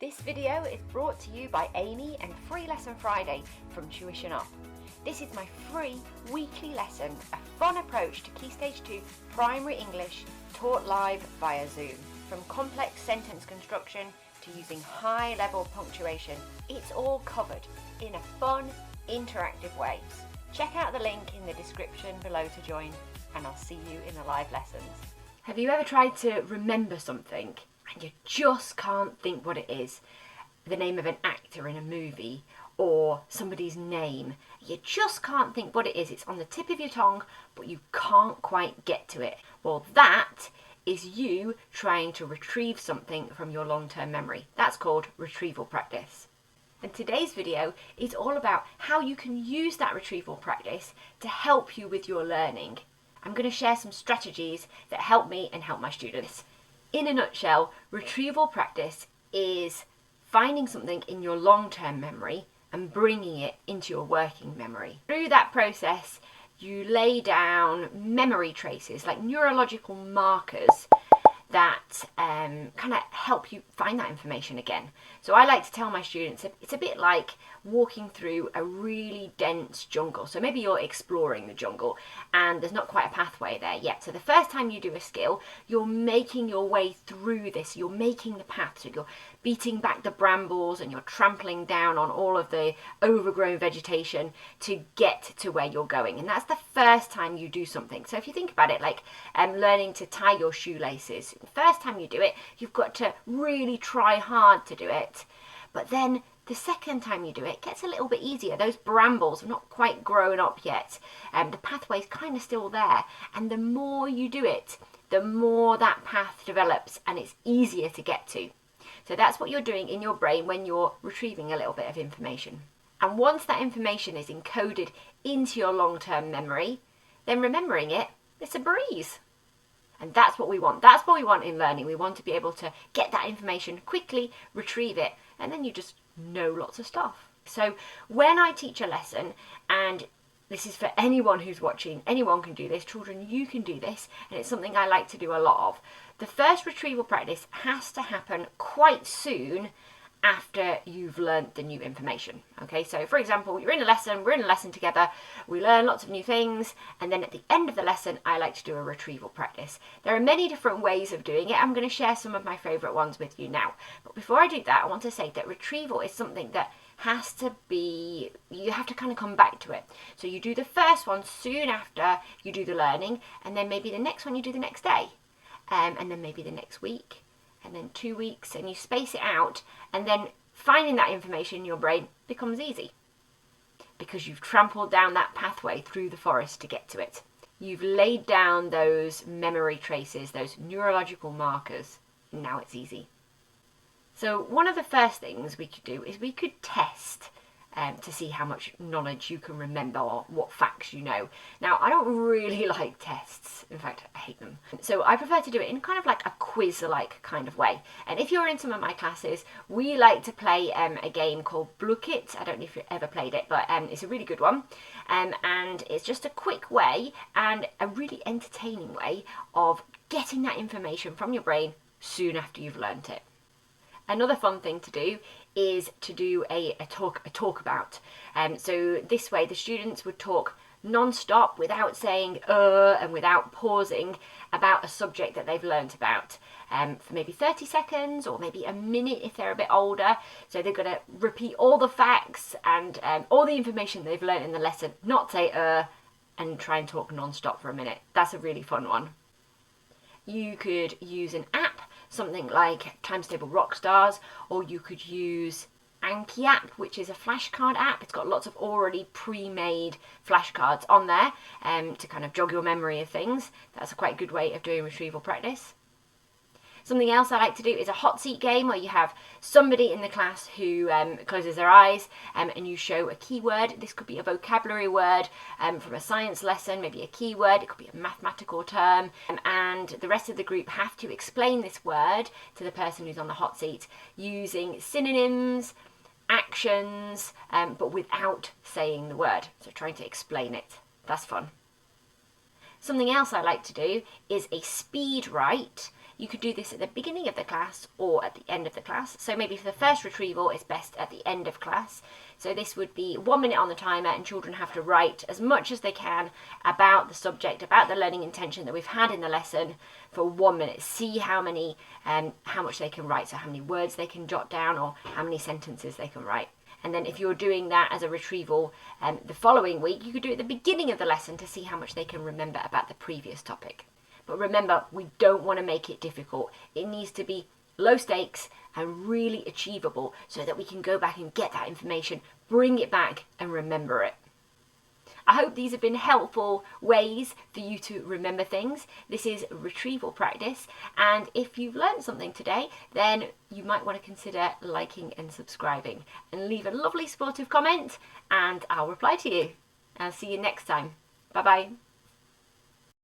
This video is brought to you by Amy and Free Lesson Friday from Tuition Up. This is my free weekly lesson, a fun approach to Key Stage 2 primary English taught live via Zoom. From complex sentence construction to using high-level punctuation, it's all covered in a fun, interactive way. Check out the link in the description below to join, and I'll see you in the live lessons. Have you ever tried to remember something and you just can't think what it is? The name of an actor in a movie or somebody's name. You just can't think what it is. It's on the tip of your tongue, but you can't quite get to it. Well, that is you trying to retrieve something from your long-term memory. That's called retrieval practice. And today's video is all about how you can use that retrieval practice to help you with your learning. I'm going to share some strategies that help me and help my students. In a nutshell, retrieval practice is finding something in your long-term memory and bringing it into your working memory. Through that process, you lay down memory traces, like neurological markers that kind of help you find that information again. So I like to tell my students it's a bit like walking through a really dense jungle. So maybe you're exploring the jungle and there's not quite a pathway there yet. So the first time you do a skill, you're making your way through this. You're making the path. So you're beating back the brambles and you're trampling down on all of the overgrown vegetation to get to where you're going. And that's the first time you do something. So if you think about it, like learning to tie your shoelaces, the first time you do it, you've got to really try hard to do it. But then the second time you do it, it gets a little bit easier. Those brambles have not quite grown up yet. The pathway's kind of still there. And the more you do it, the more that path develops and it's easier to get to. So that's what you're doing in your brain when you're retrieving a little bit of information. And once that information is encoded into your long-term memory, then remembering it, it's a breeze. And that's what we want. That's what we want in learning. We want to be able to get that information quickly, retrieve it, and then you just know lots of stuff. So when I teach a lesson, and this is for anyone who's watching, anyone can do this, children, you can do this, and it's something I like to do a lot of. The first retrieval practice has to happen quite soon after you've learned the new information. Okay, so for example, you're in a lesson, we're in a lesson together, we learn lots of new things, and then at the end of the lesson, I like to do a retrieval practice. There are many different ways of doing it. I'm going to share some of my favourite ones with you now. But before I do that, I want to say that retrieval is something that has to be, you have to kind of come back to it. So you do the first one soon after you do the learning, and then maybe the next one you do the next day, and then maybe the next week, and then 2 weeks, and you space it out, and then finding that information in your brain becomes easy because you've trampled down that pathway through the forest to get to it. You've laid down those memory traces, those neurological markers, and now it's easy. So one of the first things we could do is we could test to see how much knowledge you can remember or what facts you know. Now, I don't really like tests. In fact, I hate them. So I prefer to do it in kind of like a quiz-like kind of way. And if you're in some of my classes, we like to play a game called It. I don't know if you've ever played it, but it's a really good one. And it's just a quick way and a really entertaining way of getting that information from your brain soon after you've learnt it. Another fun thing to do is to do a talk about. So this way the students would talk non-stop without saying and without pausing about a subject that they've learnt about for maybe 30 seconds or maybe a minute if they're a bit older. So they're going to repeat all the facts and all the information they've learnt in the lesson, not say and try and talk non-stop for a minute. That's a really fun one. You could use an app, something like Times Table Rockstars, or you could use Anki app, which is a flashcard app. It's got lots of already pre-made flashcards on there to kind of jog your memory of things. That's a quite good way of doing retrieval practice. Something else I like to do is a hot seat game where you have somebody in the class who closes their eyes and you show a keyword. This could be a vocabulary word from a science lesson, maybe a keyword. It could be a mathematical term. And the rest of the group have to explain this word to the person who's on the hot seat using synonyms, actions, but without saying the word. So trying to explain it. That's fun. Something else I like to do is a speed write. you could do this at the beginning of the class or at the end of the class. So maybe for the first retrieval, it's best at the end of class. So this would be 1 minute on the timer, and children have to write as much as they can about the subject, about the learning intention that we've had in the lesson for 1 minute. See how much they can write, so how many words they can jot down or how many sentences they can write. And then if you're doing that as a retrieval the following week, you could do it at the beginning of the lesson to see how much they can remember about the previous topic. But remember, we don't want to make it difficult. It needs to be low stakes and really achievable so that we can go back and get that information, bring it back and remember it. I hope these have been helpful ways for you to remember things. This is retrieval practice, and if you've learned something today, then you might want to consider liking and subscribing, and leave a lovely supportive comment and I'll reply to you. I'll see you next time. Bye bye.